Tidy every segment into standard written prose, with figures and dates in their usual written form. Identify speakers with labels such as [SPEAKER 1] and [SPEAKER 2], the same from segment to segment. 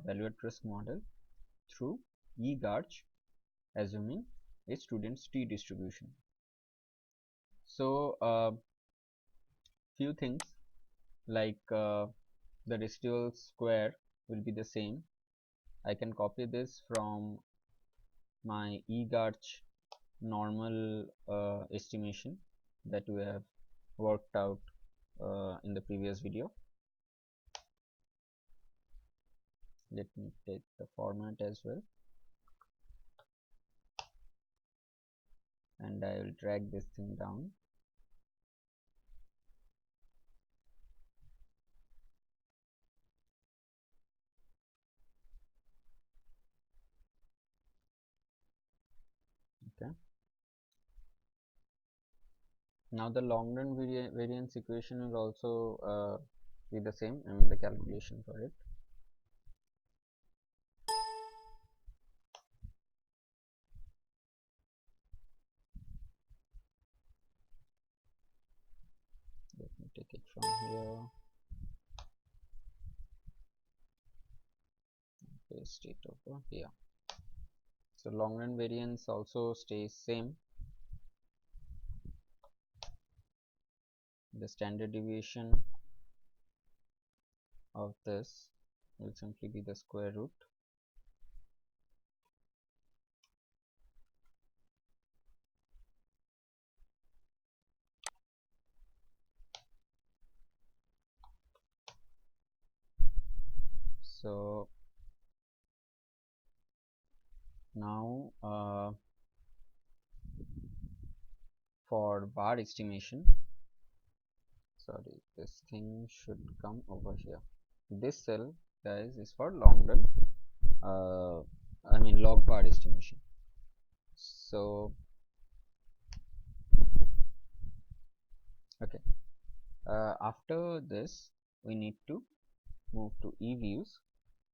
[SPEAKER 1] value at risk model through E GARCH, assuming a student's t distribution. So few things like the residual square will be the same. I can copy this from my E GARCH normal estimation that we have worked out in the previous video. Let me take the format as well, and I will drag this thing down. Okay. Now the long run variance equation will also be the same. I mean the calculation for it. Let me take it from here. Paste it over here. So long run variance also stays same. The standard deviation of this will simply be the square root. So now for bar estimation, sorry, this thing should come over here. This cell, guys, is for long run I mean log bar estimation. So okay, after this we need to move to E views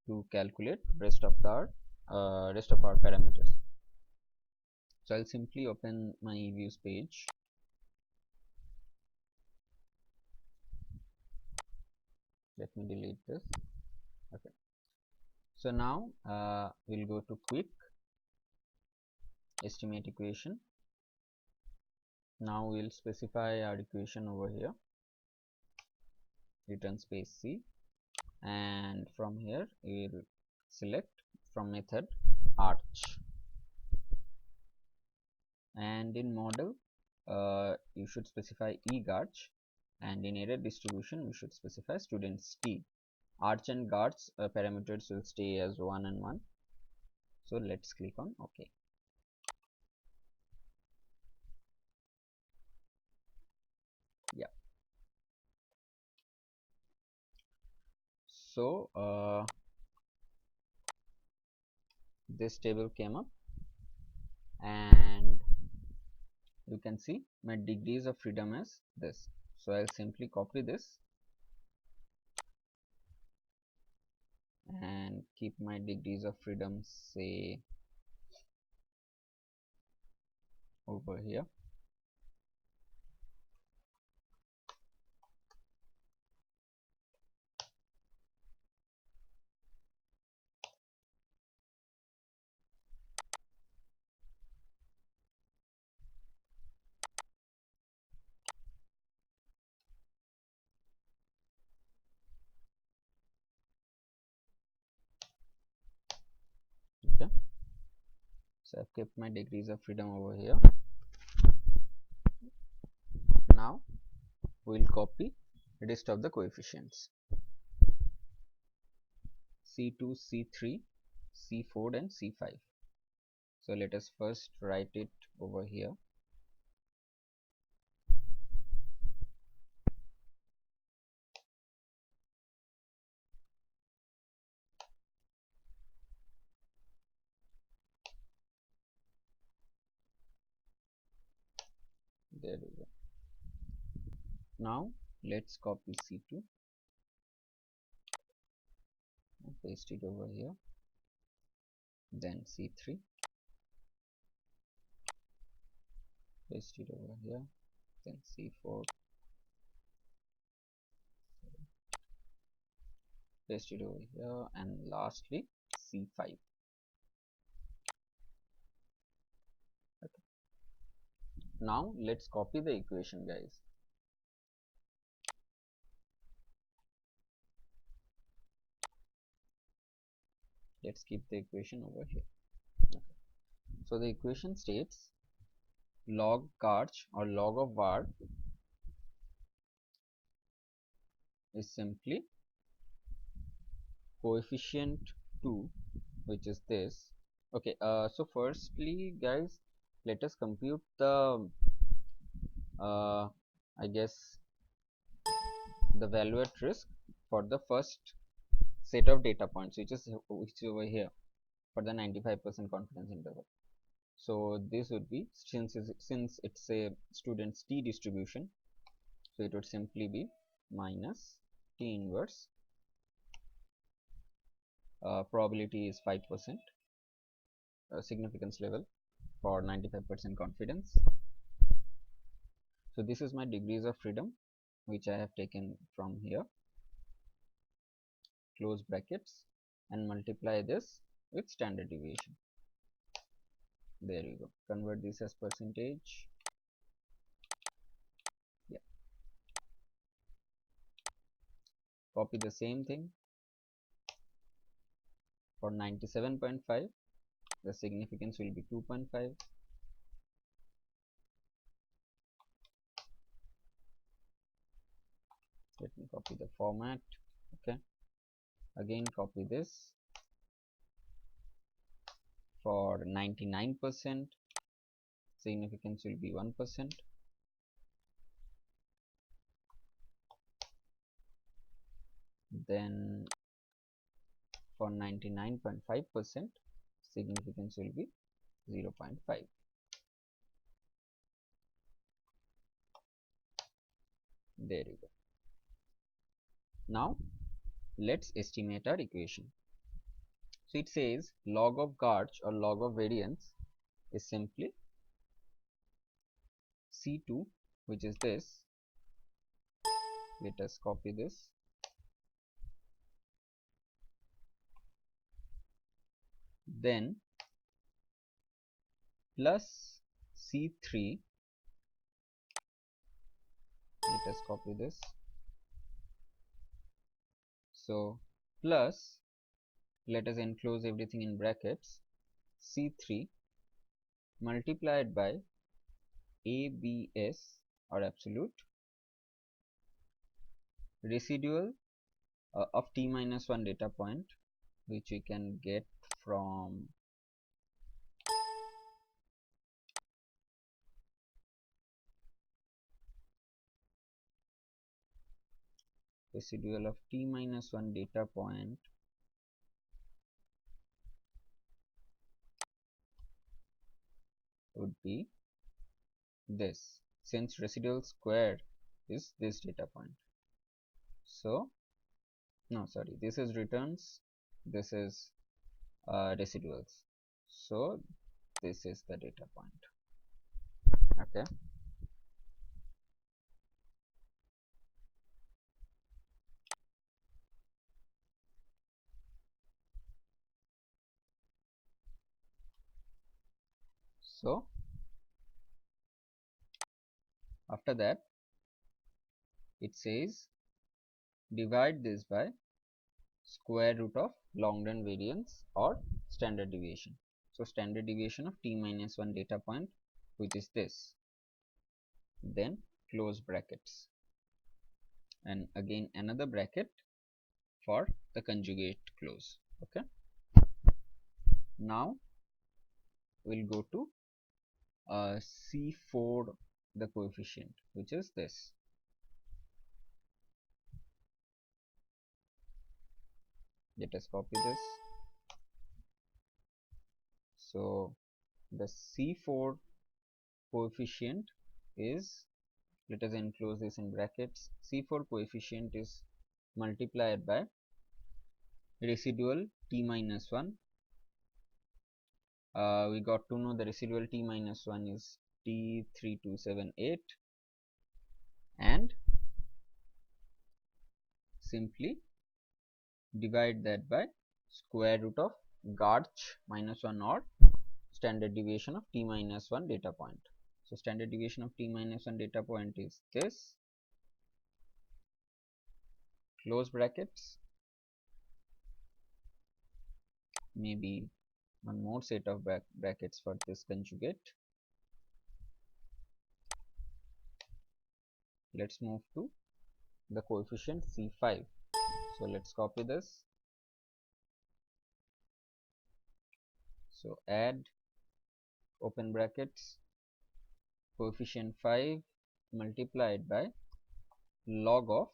[SPEAKER 1] to calculate rest of our parameters. So I'll simply open my E views page. Let me delete this. Okay, so now we'll go to quick estimate equation. Now we'll specify our equation over here, return space C, and from here we will select from method arch, and in model you should specify E GARCH, and in error distribution we should specify students t. Arch and GARCH parameters will stay as 1 and 1. So let's click on OK. Yeah. So this table came up, and you can see my degrees of freedom as this. So I'll simply copy this and keep my degrees of freedom, say, over here. Okay, so I've kept my degrees of freedom over here. Now we'll copy the rest of the coefficients, C2, C3, C4 and C5. So let us first write it over here. There we go. Now let's copy C2 and paste it over here, then C3, paste it over here, then C4, paste it over here, and lastly C5. Okay. Now let's copy the equation, guys. Let's keep the equation over here. Okay. So the equation states log GARCH or log of var is simply coefficient 2, which is this. Okay, so firstly guys, let us compute the I guess the value at risk for the first set of data points, which is over here for the 95% confidence interval. So this would be, since it's a student's t distribution, so it would simply be minus t inverse, probability is 5%, significance level for 95% confidence. So this is my degrees of freedom, which I have taken from here, close brackets, and multiply this with standard deviation. There you go. Convert this as percentage. Yeah. Copy the same thing for 97.5. The significance will be 2.5. Let me copy the format. Okay. Again copy this for 99%. Significance will be 1%. Then for 99.5%, significance will be 0.5. There you go. Now let's estimate our equation. So it says log of GARCH or log of variance is simply C2, which is this. Let us copy this. Then plus C3. Let us copy this. So plus, let us enclose everything in brackets, C3 multiplied by ABS or absolute residual of t minus 1 data point, which we can get from residual of t minus 1 data point would be this, since residual square is this data point. So no, sorry, this is returns, this is residuals, so this is the data point. Okay, so after that it says divide this by square root of long run variance or standard deviation. So standard deviation of t minus 1 data point, which is this, then close brackets, and again another bracket for the conjugate clause. Okay, now we'll go to C4, the coefficient, which is this. Let us copy this. So the C4 coefficient is, let us enclose this in brackets, C4 coefficient is multiplied by residual t minus 1. We got to know the residual t minus 1 is T3278, and simply divide that by square root of GARCH minus 1 or standard deviation of t minus 1 data point. So standard deviation of t minus 1 data point is this, close brackets, maybe one more set of brackets for this conjugate. Let's move to the coefficient C5. So let's copy this. So add open brackets coefficient 5 multiplied by log of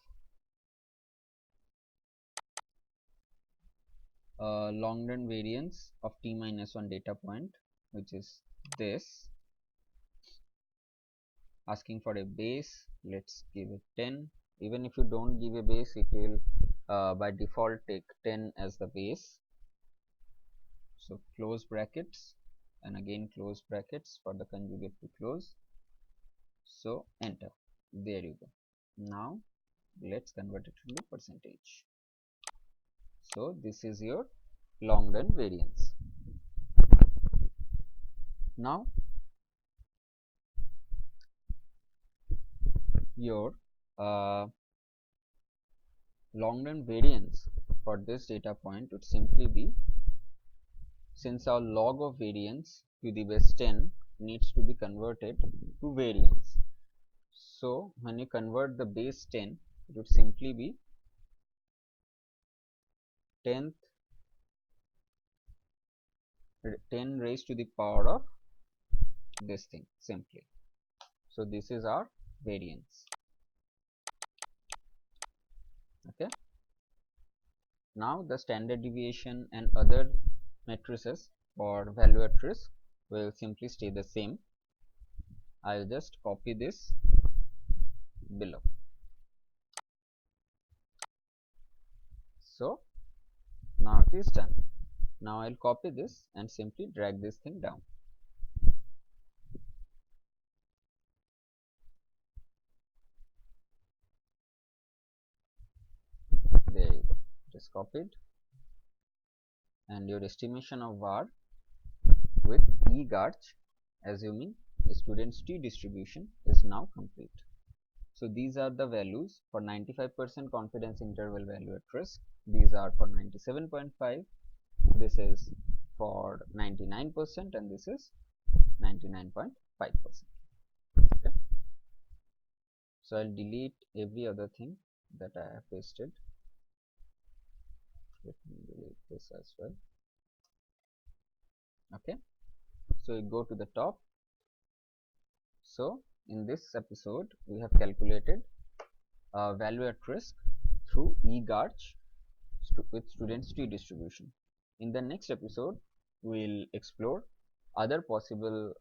[SPEAKER 1] long run variance of t minus 1 data point, which is this. Asking for a base, let's give it 10. Even if you don't give a base, it will by default take 10 as the base. So close brackets and again close brackets for the conjugate to close. So enter. There you go. Now let's convert it into percentage. So this is your long run variance. Now your long run variance for this data point would simply be, since our log of variance to the base 10 needs to be converted to variance. So when you convert the base 10, it would simply be 10 raised to the power of this thing simply. So this is our variance. Okay. Now the standard deviation and other matrices for value at risk will simply stay the same. I will just copy this below. So now it is done. Now I will copy this and simply drag this thing down. There you go, just copied, and your estimation of var with E GARCH assuming a student's t distribution is now complete. So these are the values for 95% confidence interval value at risk. These are for 97.5. This is for 99%, and this is 99.5%. Okay. So I'll delete every other thing that I have pasted. Let me delete this as well. Okay. So we go to the top. So in this episode, we have calculated value at risk through E GARCH with students t distribution. In the next episode, we will explore other possible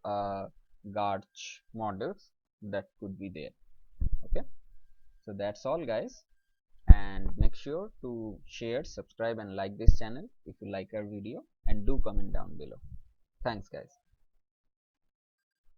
[SPEAKER 1] GARCH models that could be there. Okay, so that's all, guys, and make sure to share, subscribe and like this channel if you like our video, and do comment down below. Thanks, guys.